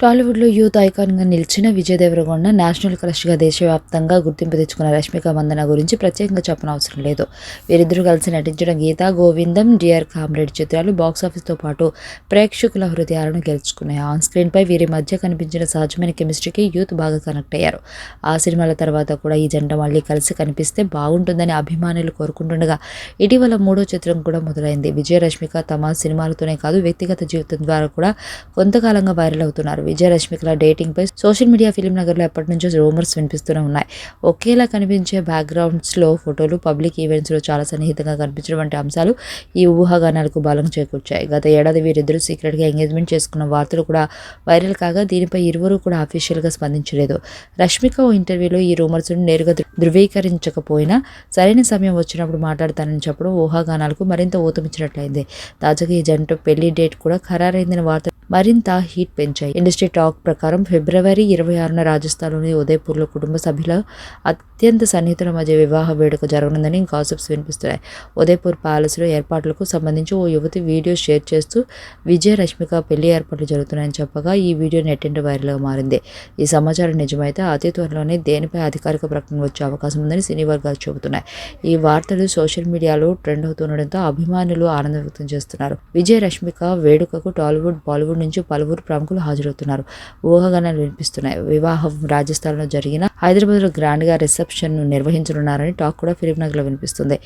టాలీవుడ్లో యూత్ ఐకాన్గా నిలిచిన విజయ్ దేవరకొండ నేషనల్ క్రష్గా దేశవ్యాప్తంగా గుర్తింపు తెచ్చుకున్న రష్మిక మందన గురించి ప్రత్యేకంగా చెప్పనవసరం లేదు. వీరిద్దరూ కలిసి నటించిన గీతా గోవిందం, డియర్ కామ్రేడ్ చిత్రాలు బాక్సాఫీస్తో పాటు ప్రేక్షకుల హృదయాలను గెలుచుకున్నాయి. ఆన్ స్క్రీన్పై వీరి మధ్య కనిపించిన సహజమైన కెమిస్ట్రీకి యూత్ బాగా కనెక్ట్ అయ్యారు. ఆ సినిమాల తర్వాత కూడా ఈ జంట మళ్ళీ కలిసి కనిపిస్తే బాగుంటుందని అభిమానులు కోరుకుంటుండగా ఇటీవల మూడో చిత్రం కూడా మొదలైంది. విజయ్, రష్మిక తమ సినిమాలతోనే కాదు వ్యక్తిగత జీవితం ద్వారా కూడా కొంతకాలంగా వైరల్ అవుతున్నారు. విజయ్, రష్మికల డేటింగ్పై సోషల్ మీడియా, ఫిలిం నగర్లో ఎప్పటి నుంచో రూమర్స్ వినిపిస్తూనే ఉన్నాయి. ఒకేలా కనిపించే బ్యాక్గ్రౌండ్స్లో ఫోటోలు, పబ్లిక్ ఈవెంట్స్లో చాలా సన్నిహితంగా కనిపించడం వంటి అంశాలు ఈ ఊహాగానాలకు బలం చేకూర్చాయి. గత ఏడాది వీరిద్దరూ సీక్రెట్గా ఎంగేజ్మెంట్ చేసుకున్న వార్తలు కూడా వైరల్ కాగా దీనిపై ఇరువురు కూడా అఫీషియల్గా స్పందించలేదు. రష్మిక ఓ ఇంటర్వ్యూలో ఈ రూమర్స్ను నేరుగా ధృవీకరించకపోయినా సరైన సమయం వచ్చినప్పుడు మాట్లాడతానని చెప్పడం ఊహాగానాలకు మరింత ఊతమిచ్చినట్లయింది. తాజాగా ఈ జంట పెళ్లి డేట్ కూడా ఖరారైందని వార్త మరింత హీట్ పెంచాయి. ఇండస్ట్రీ టాక్ ప్రకారం ఫిబ్రవరి 26న రాజస్థాన్లోని ఉదయపూర్లో కుటుంబ సభ్యుల అత్యంత సన్నిహితుల మధ్య వివాహ వేడుక జరగనుందని గాసిప్స్ వినిపిస్తున్నాయి. ఉదయపూర్ ప్యాలెస్లో ఏర్పాట్లకు సంబంధించి ఓ యువతి వీడియో షేర్ చేస్తూ విజయ్, రష్మిక పెళ్లి ఏర్పాట్లు జరుగుతున్నాయని చెప్పగా ఈ వీడియో నెట్టింట వైరల్గా మారింది. ఈ సమాచారం నిజమైతే అతి త్వరలోనే దేనిపై అధికారిక ప్రకటన వచ్చే అవకాశం ఉందని సినీ వర్గాలు చెబుతున్నాయి. ఈ వార్తలు సోషల్ మీడియాలో ట్రెండ్ అవుతుండడంతో అభిమానులు ఆనందం వ్యక్తం చేస్తున్నారు. విజయ్, రష్మిక వేడుకకు టాలీవుడ్, బాలీవుడ్ నుంచి పలువురు ప్రముఖులు హాజరవుతున్నారు. ఊహాగానాలు వినిపిస్తున్నాయి. వివాహం రాజస్థాన్లో జరిగిన హైదరాబాద్లో గ్రాండ్గా రిసెప్షన్ను నిర్వహించనున్నారని టాక్ కూడా ఫిలిం నగర్లో వినిపిస్తుంది.